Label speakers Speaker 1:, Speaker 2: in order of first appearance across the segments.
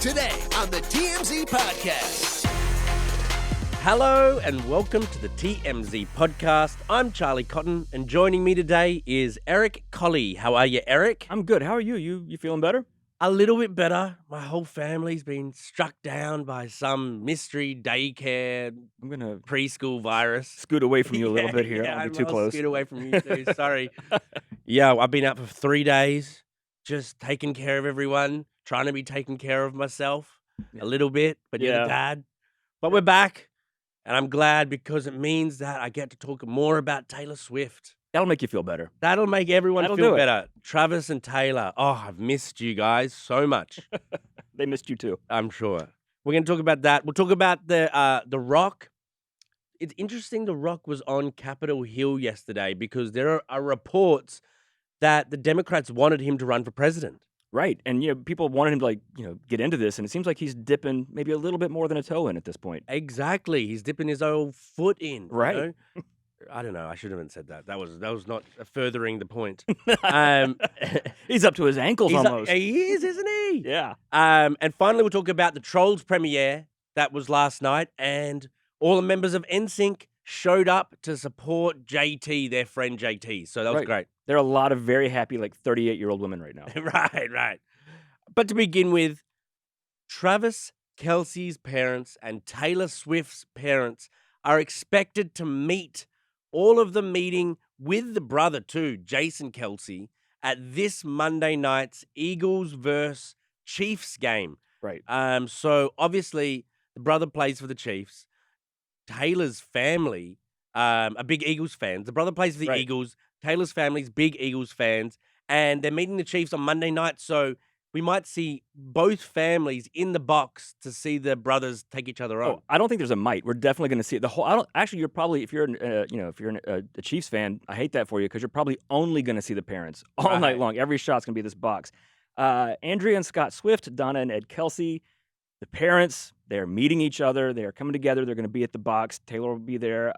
Speaker 1: Today on the TMZ Podcast.
Speaker 2: Hello and welcome to the TMZ Podcast. I'm Charlie Cotton and joining me today is Eric Colley. How are you, Eric?
Speaker 3: I'm good. How are you? You feeling better?
Speaker 2: A little bit better. My whole family's been struck down by some mystery daycare
Speaker 3: I'm gonna
Speaker 2: preschool virus.
Speaker 3: scoot away from you a little bit here.
Speaker 2: Yeah,
Speaker 3: Don't be too
Speaker 2: I'll
Speaker 3: close.
Speaker 2: scoot away from you too. Sorry. Yeah, I've been out for 3 days, just taking care of everyone, trying to be taking care of myself a little bit, but you're the
Speaker 3: Yeah.
Speaker 2: dad. But we're back, and I'm glad because it means that I get to talk more about Taylor Swift.
Speaker 3: That'll make you feel better.
Speaker 2: That'll make everyone
Speaker 3: That'll
Speaker 2: feel
Speaker 3: do it.
Speaker 2: better. Travis and Taylor. Oh, I've missed you guys so much.
Speaker 3: They missed you too.
Speaker 2: I'm sure. We're going to talk about that. We'll talk about the Rock. It's interesting The Rock was on Capitol Hill yesterday because there are reports that the Democrats wanted him to run for president.
Speaker 3: Right. And people wanted him to get into this, and it seems like he's dipping maybe a little bit more than a toe in at this point.
Speaker 2: Exactly. He's dipping his old foot in.
Speaker 3: Right.
Speaker 2: You know? I don't know. I shouldn't have said that. That was not furthering the point.
Speaker 3: He's up to his ankles almost.
Speaker 2: He is, isn't he?
Speaker 3: Yeah.
Speaker 2: And finally, we'll talk about the Trolls premiere that was last night, and all the members of NSYNC showed up to support JT, their friend JT. So that was
Speaker 3: Right.
Speaker 2: great.
Speaker 3: There are a lot of very happy 38-year-old women right now.
Speaker 2: Right. But to begin with, Travis Kelce's parents and Taylor Swift's parents are expected to meet, all of them meeting with the brother too, Jason Kelce, at this Monday night's Eagles vs. Chiefs game.
Speaker 3: Right.
Speaker 2: So obviously the brother plays for the Chiefs. Taylor's family are big Eagles fans. The brother plays for the
Speaker 3: Right.
Speaker 2: Eagles. Taylor's family's big Eagles fans, and they're meeting the Chiefs on Monday night. So we might see both families in the box to see the brothers take each other on.
Speaker 3: Oh, I don't think there's a might. We're definitely going to see it. You're probably, if you're a Chiefs fan, I hate that for you because you're probably only going to see the parents all
Speaker 2: Right.
Speaker 3: night long. Every shot's going to be this box. Andrea and Scott Swift, Donna and Ed Kelce, the parents, they're meeting each other. They're coming together. They're going to be at the box. Taylor will be there.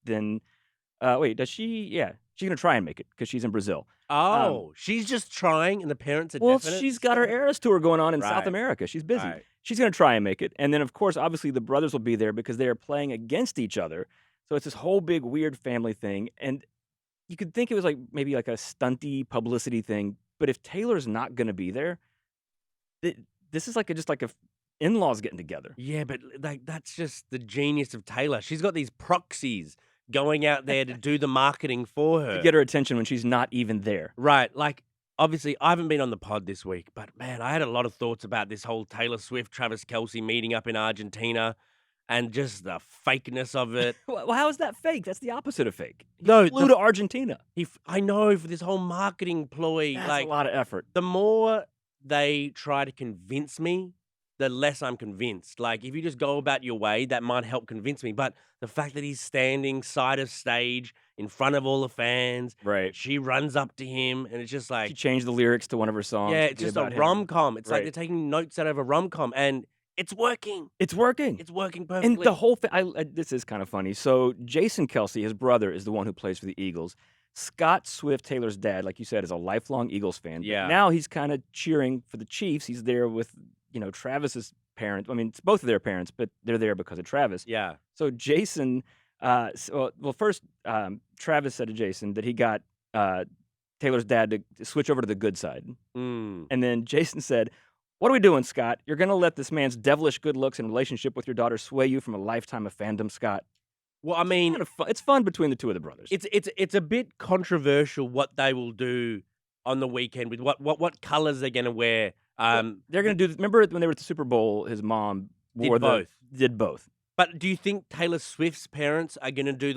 Speaker 3: Does she? Yeah, she's going to try and make it because she's in Brazil.
Speaker 2: She's just trying, and the parents are
Speaker 3: Well,
Speaker 2: definite.
Speaker 3: she's got her Eras tour going on in South
Speaker 2: Right.
Speaker 3: America. She's busy.
Speaker 2: Right.
Speaker 3: She's going to try and make it. And then, of course, obviously the brothers will be there because they are playing against each other. So it's this whole big weird family thing. And you could think it was maybe a stunty publicity thing. But if Taylor's not going to be there, this is just like a in-laws getting together.
Speaker 2: Yeah, but that's just the genius of Taylor. She's got these proxies going out there to do the marketing for her.
Speaker 3: To get her attention when she's not even there.
Speaker 2: Right. Obviously, I haven't been on the pod this week, but man, I had a lot of thoughts about this whole Taylor Swift, Travis Kelce meeting up in Argentina and just the fakeness of it.
Speaker 3: Well, how is that fake? That's the opposite of fake. He
Speaker 2: No,
Speaker 3: flew to Argentina.
Speaker 2: I know, for this whole marketing ploy.
Speaker 3: That's a lot of effort.
Speaker 2: The more they try to convince me, the less I'm convinced. If you just go about your way, that might help convince me. But the fact that he's standing side of stage in front of all the fans,
Speaker 3: Right.
Speaker 2: she runs up to him, and it's just
Speaker 3: She changed the lyrics to one of her songs.
Speaker 2: yeah,
Speaker 3: to
Speaker 2: it's
Speaker 3: be
Speaker 2: just a
Speaker 3: about him.
Speaker 2: rom-com. It's like
Speaker 3: Right.
Speaker 2: they're taking notes out of a rom-com, and it's working.
Speaker 3: It's working.
Speaker 2: It's working perfectly.
Speaker 3: And the whole thing, this is kind of funny. So Jason Kelce, his brother, is the one who plays for the Eagles. Scott Swift, Taylor's dad, like you said, is a lifelong Eagles fan. But
Speaker 2: Yeah.
Speaker 3: now he's kind of cheering for the Chiefs. He's there with, Travis's parents. I mean, it's both of their parents, but they're there because of Travis.
Speaker 2: Yeah.
Speaker 3: So Jason, first, Travis said to Jason that he got Taylor's dad to switch over to the good side.
Speaker 2: Mm.
Speaker 3: And then Jason said, "What are we doing, Scott? You're going to let this man's devilish good looks and relationship with your daughter sway you from a lifetime of fandom, Scott?"
Speaker 2: Well, I mean,
Speaker 3: It's fun between the two of the brothers.
Speaker 2: it's a bit controversial what they will do on the weekend with what colors they're going to wear.
Speaker 3: They're going to do. Remember when they were at the Super Bowl? His mom wore did both.
Speaker 2: But do you think Taylor Swift's parents are going to do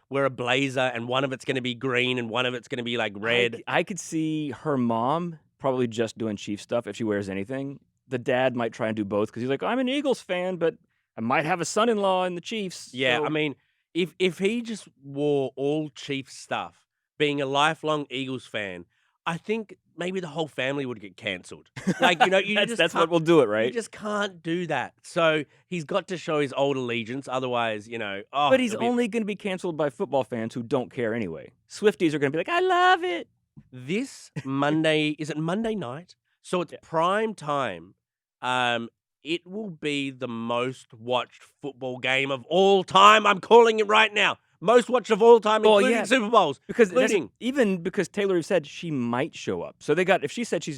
Speaker 2: wear a blazer and one of it's going to be green and one of it's going to be red?
Speaker 3: I could see her mom probably just doing Chief stuff if she wears anything. The dad might try and do both because he's like, I'm an Eagles fan, but I might have a son-in-law in the Chiefs.
Speaker 2: Yeah,
Speaker 3: so-
Speaker 2: I mean, if he just wore all Chiefs stuff, being a lifelong Eagles fan, I think maybe the whole family would get cancelled.
Speaker 3: that's what will do it, right?
Speaker 2: You just can't do that. So he's got to show his old allegiance. Otherwise,
Speaker 3: But he's only going to be canceled by football fans who don't care anyway. Swifties are going to be like, I love it.
Speaker 2: This Monday, is it Monday night? So it's prime time it will be the most watched football game of all time. I'm calling it right now. Most watched of all time,
Speaker 3: Well,
Speaker 2: including
Speaker 3: yeah,
Speaker 2: Super Bowls.
Speaker 3: because
Speaker 2: Including.
Speaker 3: even because Taylor said she might show up. So if she said she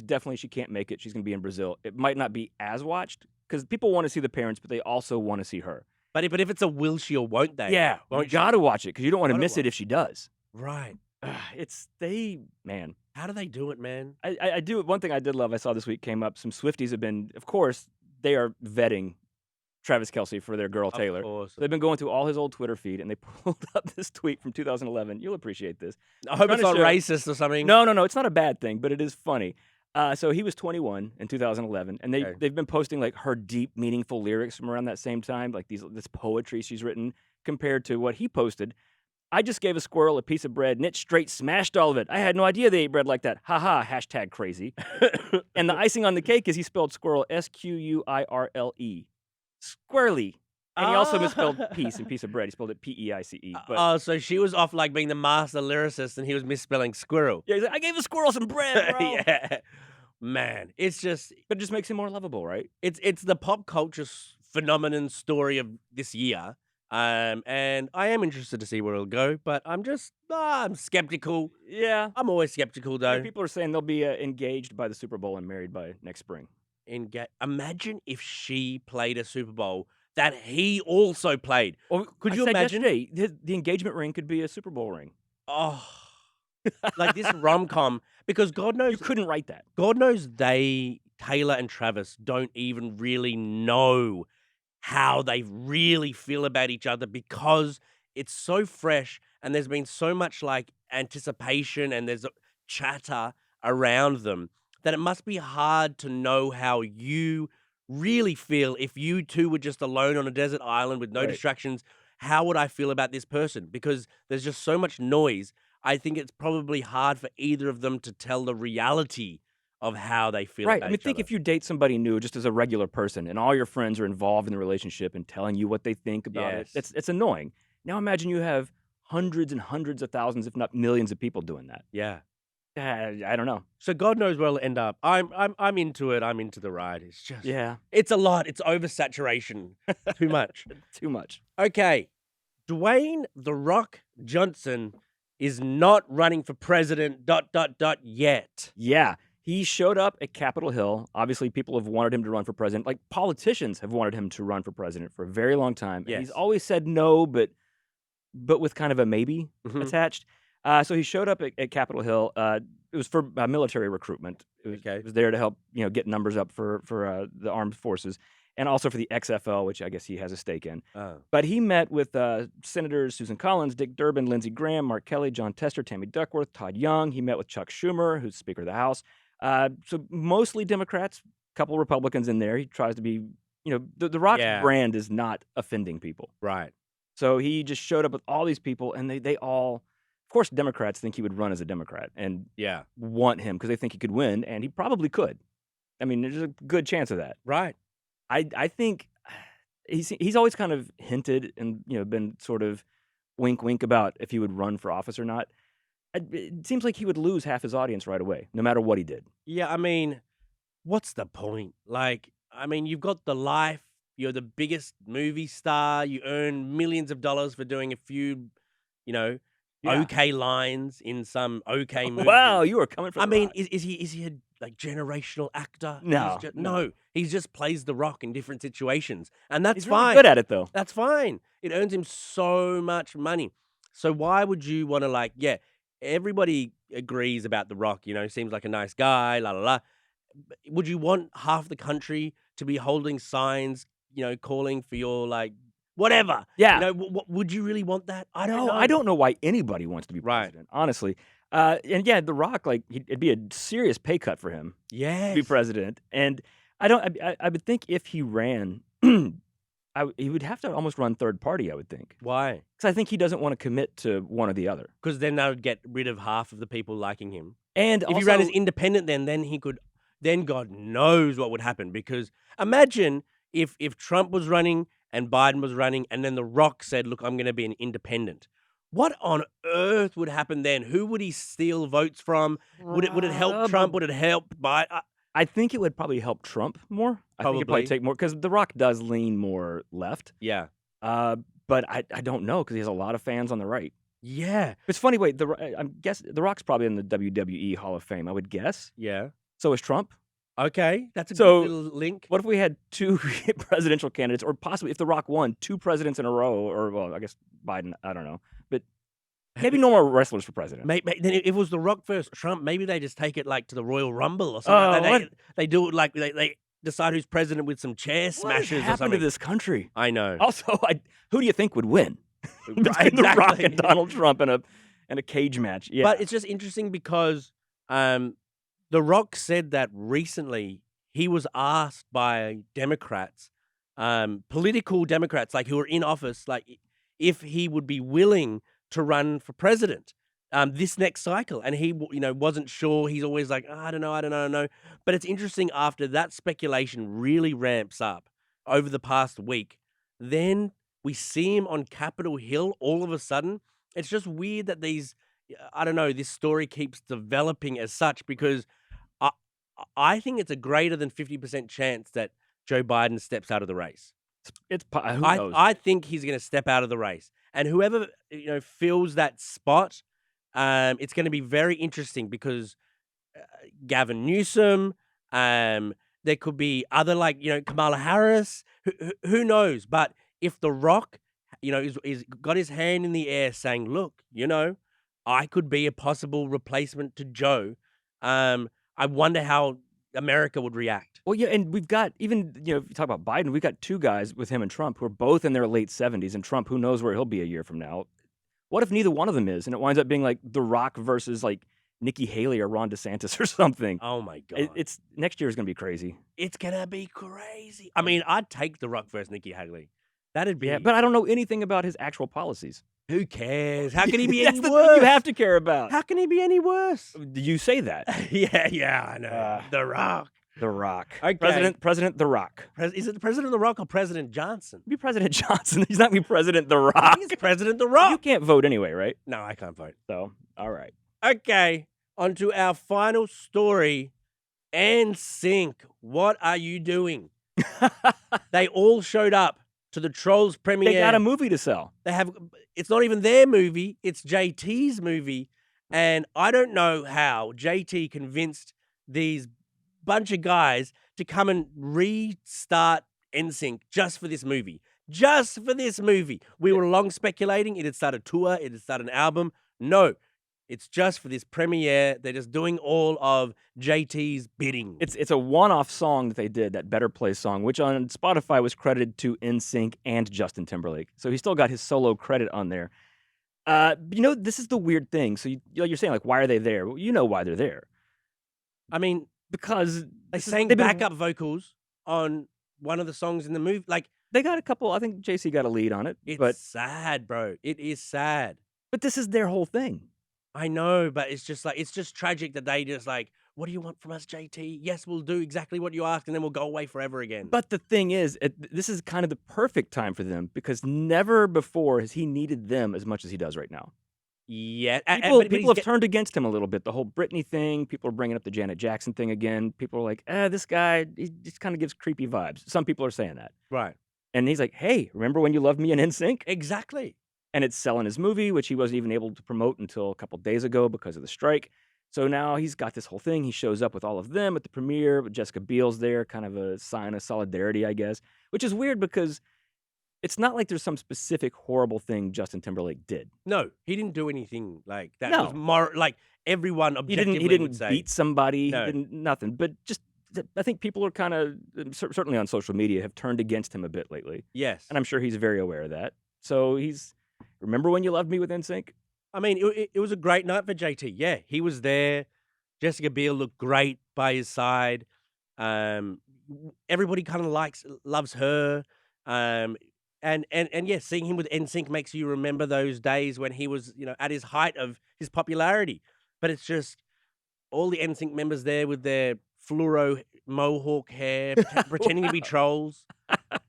Speaker 3: can't make it, she's going to be in Brazil. It might not be as watched because people want to see the parents, but they also want to see her.
Speaker 2: But if it's a will she or won't they?
Speaker 3: Yeah, you
Speaker 2: Won't she?
Speaker 3: got to watch it because you don't want to
Speaker 2: Gotta
Speaker 3: miss it
Speaker 2: watch
Speaker 3: if she does.
Speaker 2: Right.
Speaker 3: Man.
Speaker 2: How do they do it, man?
Speaker 3: I do. One thing I did love, I saw this week came up. Some Swifties have been, of course, they are vetting Travis Kelce for their girl Taylor.
Speaker 2: Of course.
Speaker 3: So they've been going through all his old Twitter feed, and they pulled up this tweet from 2011. You'll appreciate this.
Speaker 2: I hope it's
Speaker 3: Trying
Speaker 2: not
Speaker 3: to show-
Speaker 2: racist or something.
Speaker 3: No, it's not a bad thing, but it is funny. So he was 21 in 2011, and
Speaker 2: Okay.
Speaker 3: they've been posting like her deep, meaningful lyrics from around that same time, like this poetry she's written compared to what he posted. I just gave a squirrel a piece of bread, and it straight smashed all of it. I had no idea they ate bread like that. Ha ha, hashtag crazy. And the icing on the cake is he spelled squirrel Squirle. Squirrely. And he also misspelled piece and piece of bread. He spelled it Peice. But
Speaker 2: Oh, so she was off like being the master lyricist and he was misspelling squirrel.
Speaker 3: yeah, he's like, I gave a squirrel some bread, bro.
Speaker 2: Yeah. Man, it's just
Speaker 3: But it just makes him more lovable, right?
Speaker 2: it's the pop culture phenomenon story of this year. And I am interested to see where it'll go, but I'm skeptical.
Speaker 3: Yeah.
Speaker 2: I'm always skeptical though.
Speaker 3: People are saying they'll be engaged by the Super Bowl and married by next spring.
Speaker 2: Imagine if she played a Super Bowl that he also played.
Speaker 3: Well,
Speaker 2: Could
Speaker 3: I
Speaker 2: you
Speaker 3: said
Speaker 2: imagine?
Speaker 3: yesterday, the engagement ring could be a Super Bowl ring.
Speaker 2: Oh, like this rom-com, because God
Speaker 3: You
Speaker 2: knows
Speaker 3: couldn't write that.
Speaker 2: Taylor and Travis don't even really know how they really feel about each other because it's so fresh and there's been so much like anticipation and there's a chatter around them that it must be hard to know how you really feel if you two were just alone on a desert island with no
Speaker 3: Right.
Speaker 2: distractions. How would I feel about this person? Because there's just so much noise. I think it's probably hard for either of them to tell the reality of how they feel
Speaker 3: Right.
Speaker 2: about
Speaker 3: I mean,
Speaker 2: each
Speaker 3: think
Speaker 2: other.
Speaker 3: if you date somebody new just as a regular person and all your friends are involved in the relationship and telling you what they think about it,
Speaker 2: Yes.
Speaker 3: it's annoying. Now imagine you have hundreds and hundreds of thousands, if not millions of people doing that.
Speaker 2: Yeah.
Speaker 3: I don't know.
Speaker 2: So God knows where it'll end up. I'm into it. I'm into the ride. It's just
Speaker 3: Yeah.
Speaker 2: it's a lot. It's oversaturation. Too much.
Speaker 3: Too much.
Speaker 2: Okay. Dwayne The Rock Johnson is not running for president, ... yet.
Speaker 3: Yeah. He showed up at Capitol Hill. Obviously, people have wanted him to run for president. Like politicians have wanted him to run for president for a very long time. And he's
Speaker 2: Yes.
Speaker 3: always said no, but with kind of a maybe
Speaker 2: Mhm.
Speaker 3: attached. So he showed up at Capitol Hill. It was for military recruitment.
Speaker 2: Okay.
Speaker 3: It was there to help get numbers up for the armed forces, and also for the XFL, which I guess he has a stake in.
Speaker 2: Oh.
Speaker 3: But he met with Senators Susan Collins, Dick Durbin, Lindsey Graham, Mark Kelly, John Tester, Tammy Duckworth, Todd Young. He met with Chuck Schumer, who's Speaker of the House. So mostly Democrats, a couple Republicans in there. He tries to be, the Rock's
Speaker 2: Yeah.
Speaker 3: brand is not offending people.
Speaker 2: Right.
Speaker 3: So he just showed up with all these people, and they all, of course, Democrats think he would run as a Democrat and
Speaker 2: Yeah.
Speaker 3: want him because they think he could win, and he probably could. I mean, there's a good chance of that.
Speaker 2: Right.
Speaker 3: I think he's always kind of hinted and been sort of wink wink about if he would run for office or not. It seems like he would lose half his audience right away, no matter what he did.
Speaker 2: Yeah, I mean, what's the point? Like, I mean, you've got the life, you're the biggest movie star, you earn millions of dollars for doing a few,
Speaker 3: Yeah.
Speaker 2: okay lines in some okay movie.
Speaker 3: Wow, you are coming from.
Speaker 2: I
Speaker 3: The
Speaker 2: mean,
Speaker 3: Rock.
Speaker 2: is he a like generational actor?
Speaker 3: No,
Speaker 2: No. He just plays the Rock in different situations, and that's
Speaker 3: he's really
Speaker 2: fine.
Speaker 3: good at it though.
Speaker 2: That's fine. It earns him so much money. So why would you want to everybody agrees about The Rock, seems like a nice guy, la la la. But would you want half the country to be holding signs, calling for your whatever?
Speaker 3: Yeah.
Speaker 2: Would you really want that? I don't
Speaker 3: No,
Speaker 2: know.
Speaker 3: I don't know why anybody wants to be
Speaker 2: Right.
Speaker 3: president, honestly. And yeah, The Rock, it'd be a serious pay cut for him to be
Speaker 2: Yes.
Speaker 3: president. And I would think if he ran, he would have to almost run third party, I would think.
Speaker 2: Why?
Speaker 3: Because I think he doesn't want to commit to one or the other.
Speaker 2: Because then that would get rid of half of the people liking him.
Speaker 3: And
Speaker 2: If he ran as independent, then he could. Then God knows what would happen. Because imagine if Trump was running and Biden was running, and then The Rock said, "Look, I'm going to be an independent." What on earth would happen then? Who would he steal votes from? Would it help Trump? Would it help Biden?
Speaker 3: I think it would probably help Trump more. I think it'd probably
Speaker 2: Probably.
Speaker 3: take more because The Rock does lean more left.
Speaker 2: Yeah.
Speaker 3: But I don't know because he has a lot of fans on the right.
Speaker 2: Yeah.
Speaker 3: It's funny. Wait, I guess The Rock's probably in the WWE Hall of Fame. I would guess.
Speaker 2: Yeah.
Speaker 3: So is Trump.
Speaker 2: Okay. That's a
Speaker 3: So,
Speaker 2: good little link.
Speaker 3: What if we had two presidential candidates, or possibly if The Rock won, two presidents in a row, or well, I guess Biden. I don't know, but maybe no more wrestlers for president.
Speaker 2: Then if it was The Rock versus Trump, maybe they just take it like to the Royal Rumble or something.
Speaker 3: Oh,
Speaker 2: They do it like they decide who's president with some chair
Speaker 3: What
Speaker 2: smashes
Speaker 3: has
Speaker 2: or
Speaker 3: happened
Speaker 2: something.
Speaker 3: to this country?
Speaker 2: I know.
Speaker 3: Also, who do you think would win between
Speaker 2: Right,
Speaker 3: The Rock
Speaker 2: exactly.
Speaker 3: and Donald Trump in a cage match? Yeah,
Speaker 2: But it's just interesting because The Rock said that recently he was asked by Democrats, political Democrats, like who are in office, like if he would be willing to run for president this next cycle, and he wasn't sure. He's always like, I don't know. But it's interesting after that speculation really ramps up over the past week, then we see him on Capitol Hill all of a sudden. It's just weird that I don't know, this story keeps developing as such because I think it's a greater than 50% chance that Joe Biden steps out of the race.
Speaker 3: who knows?
Speaker 2: I think he's going to step out of the race, and whoever fills that spot, it's going to be very interesting because Gavin Newsom, there could be other Kamala Harris, who knows? But if The Rock, is got his hand in the air saying, "Look, I could be a possible replacement to Joe," I wonder how America would react.
Speaker 3: Well, yeah, and we've got even if you talk about Biden, we've got two guys with him and Trump who are both in their late 70s, and Trump, who knows where he'll be a year from now. What if neither one of them is, and it winds up being like The Rock versus like Nikki Haley or Ron DeSantis or something?
Speaker 2: Oh my God.
Speaker 3: It's next year is going to be crazy.
Speaker 2: It's going to be crazy. I mean, I'd take The Rock versus Nikki Haley. That'd be.
Speaker 3: Yeah, but I don't know anything about his actual policies.
Speaker 2: Who cares? How can he be
Speaker 3: That's
Speaker 2: any
Speaker 3: the thing
Speaker 2: worse?
Speaker 3: you have to care about.
Speaker 2: How can he be any worse?
Speaker 3: You say that.
Speaker 2: Yeah, I know. The Rock.
Speaker 3: The Rock.
Speaker 2: Okay.
Speaker 3: President The Rock.
Speaker 2: Is it President The Rock or President Johnson?
Speaker 3: Be President Johnson. He's not be President The
Speaker 2: I
Speaker 3: Rock.
Speaker 2: think it's President The Rock.
Speaker 3: You can't vote anyway, right?
Speaker 2: No, I can't vote.
Speaker 3: So, all right.
Speaker 2: Okay, on to our final story. NSYNC, what are you doing? They all showed up to the Trolls premiere.
Speaker 3: They got a movie to sell.
Speaker 2: It's not even their movie, it's JT's movie. And I don't know how JT convinced these bunch of guys to come and restart NSYNC just for this movie. Just for this movie. We were long speculating it had started a tour, it had started an album. No, it's just for this premiere. They're just doing all of JT's bidding.
Speaker 3: It's a one-off song that they did, that Better Place song, which on Spotify was credited to NSYNC and Justin Timberlake. So he still got his solo credit on there. This is the weird thing. So you're saying, like, why are they there? Well, you know why they're there.
Speaker 2: I mean,
Speaker 3: Because
Speaker 2: they sang backup vocals on one of the songs in the movie. Like,
Speaker 3: they got a couple. I think JC got a lead on it.
Speaker 2: it's sad, bro. It is sad.
Speaker 3: But this is their whole thing.
Speaker 2: I know, but it's just tragic that they just like, what do you want from us, JT? Yes, we'll do exactly what you ask, and then we'll go away forever again.
Speaker 3: But the thing is, this is kind of the perfect time for them because never before has he needed them as much as he does right now.
Speaker 2: yeah,
Speaker 3: People have turned against him a little bit. The whole Britney thing, people are bringing up the Janet Jackson thing again. People are like, this guy, he just kind of gives creepy vibes. Some people are saying that.
Speaker 2: right.
Speaker 3: And he's like, hey, remember when you loved me in NSYNC?
Speaker 2: Exactly.
Speaker 3: And it's selling his movie, which he wasn't even able to promote until a couple days ago because of the strike. So now he's got this whole thing. He shows up with all of them at the premiere. Jessica Biel's there, kind of a sign of solidarity, I guess, which is weird because it's not like there's some specific horrible thing Justin Timberlake did.
Speaker 2: No, he didn't do anything like that.
Speaker 3: No.
Speaker 2: It was more like everyone objectively
Speaker 3: He didn't
Speaker 2: would say.
Speaker 3: beat somebody.
Speaker 2: No.
Speaker 3: He didn't nothing. But just I think people are kind of certainly on social media have turned against him a bit lately,
Speaker 2: Yes.
Speaker 3: and I'm sure he's very aware of that. So remember when you loved me with NSYNC?
Speaker 2: I mean, it was a great night for JT. Yeah, he was there. Jessica Biel looked great by his side. Everybody kind of loves her. And yeah, seeing him with NSYNC makes you remember those days when he was, at his height of his popularity. But it's just all the NSYNC members there with their fluoro mohawk hair, pretending to be trolls.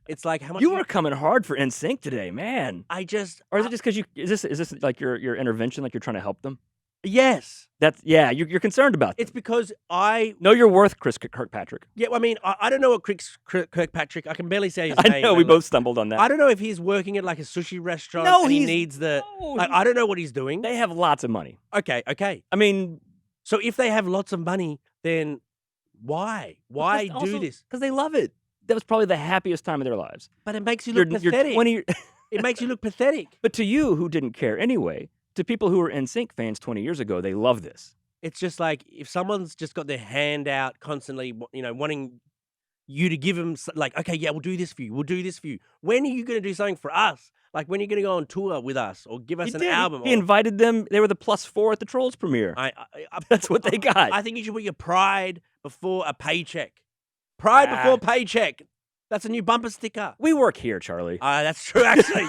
Speaker 2: It's like how much
Speaker 3: You were coming hard for NSYNC today, man.
Speaker 2: I just
Speaker 3: Or is it just because is this like your intervention, like you're trying to help them?
Speaker 2: Yes.
Speaker 3: You're concerned about
Speaker 2: It's
Speaker 3: them.
Speaker 2: because I
Speaker 3: Know your worth, Chris Kirkpatrick.
Speaker 2: yeah, I mean, I don't know what Kirkpatrick. I can barely say his
Speaker 3: I
Speaker 2: name.
Speaker 3: know we both stumbled on that.
Speaker 2: I don't know if he's working at like a sushi restaurant.
Speaker 3: No,
Speaker 2: and he
Speaker 3: he's-
Speaker 2: needs the.
Speaker 3: no,
Speaker 2: Like,
Speaker 3: he's-
Speaker 2: I don't know what he's doing.
Speaker 3: They have lots of money.
Speaker 2: Okay.
Speaker 3: I mean,
Speaker 2: So if they have lots of money, then why? Why do this?
Speaker 3: Because they love it. That was probably the happiest time of their lives.
Speaker 2: But it makes you look
Speaker 3: You're
Speaker 2: pathetic.
Speaker 3: 20.
Speaker 2: It makes you look pathetic.
Speaker 3: But to you, who didn't care anyway, to people who were NSYNC fans 20 years ago, they love this.
Speaker 2: It's just like if someone's just got their hand out constantly, wanting you to give them like, okay, yeah, we'll do this for you. We'll do this for you. When are you going to do something for us? Like when are you going to go on tour with us or give us
Speaker 3: He
Speaker 2: an
Speaker 3: did.
Speaker 2: album?
Speaker 3: He invited them. They were the +4 at the Trolls premiere. That's what they got.
Speaker 2: I think you should put your pride before a paycheck. Pride before paycheck. That's a new bumper sticker.
Speaker 3: We work here, Charlie.
Speaker 2: That's true, actually.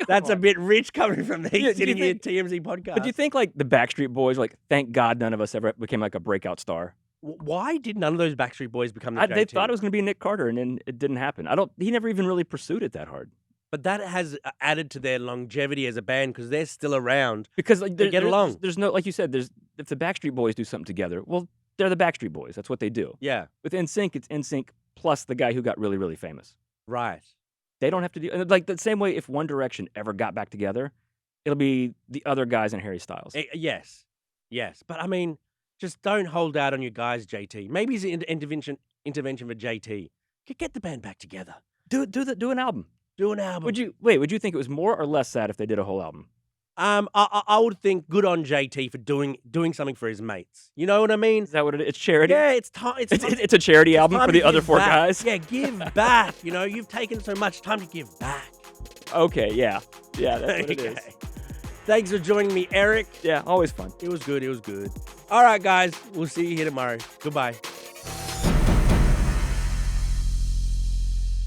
Speaker 2: That's a
Speaker 3: on.
Speaker 2: bit rich coming from me
Speaker 3: Yeah, do you
Speaker 2: sitting here
Speaker 3: think-
Speaker 2: at TMZ podcast.
Speaker 3: But do you think like the Backstreet Boys, like, thank God none of us ever became like a breakout star?
Speaker 2: Why did none of those Backstreet Boys become the
Speaker 3: They thought it was going to be Nick Carter, and then it didn't happen. He never even really pursued it that hard.
Speaker 2: But that has added to their longevity as a band because they're still around.
Speaker 3: Because like,
Speaker 2: They get along.
Speaker 3: There's no, like you said, if the Backstreet Boys do something together, well, they're the Backstreet Boys. That's what they do.
Speaker 2: Yeah,
Speaker 3: With NSYNC, it's NSYNC plus the guy who got really, really famous.
Speaker 2: right.
Speaker 3: They don't have to do, and like the same way if One Direction ever got back together, it'll be the other guys and Harry Styles.
Speaker 2: Yes. But I mean, just don't hold out on your guys, JT. Maybe it's an intervention for JT. Get the band back together.
Speaker 3: Do an album.
Speaker 2: Do an album.
Speaker 3: Would you think it was more or less sad if they did a whole album?
Speaker 2: I would think good on JT for doing something for his mates. You know what I mean?
Speaker 3: Is that what it is? It's charity?
Speaker 2: Yeah, it's time.
Speaker 3: It's a charity album
Speaker 2: time
Speaker 3: for
Speaker 2: to
Speaker 3: the other
Speaker 2: give
Speaker 3: 4
Speaker 2: back.
Speaker 3: guys?
Speaker 2: Yeah, give back. You've taken so much time to give back.
Speaker 3: Okay, yeah. Yeah, that's what it is.
Speaker 2: Okay. Thanks for joining me, Eric.
Speaker 3: Yeah, always fun.
Speaker 2: It was good. All right, guys. We'll see you here tomorrow. Goodbye.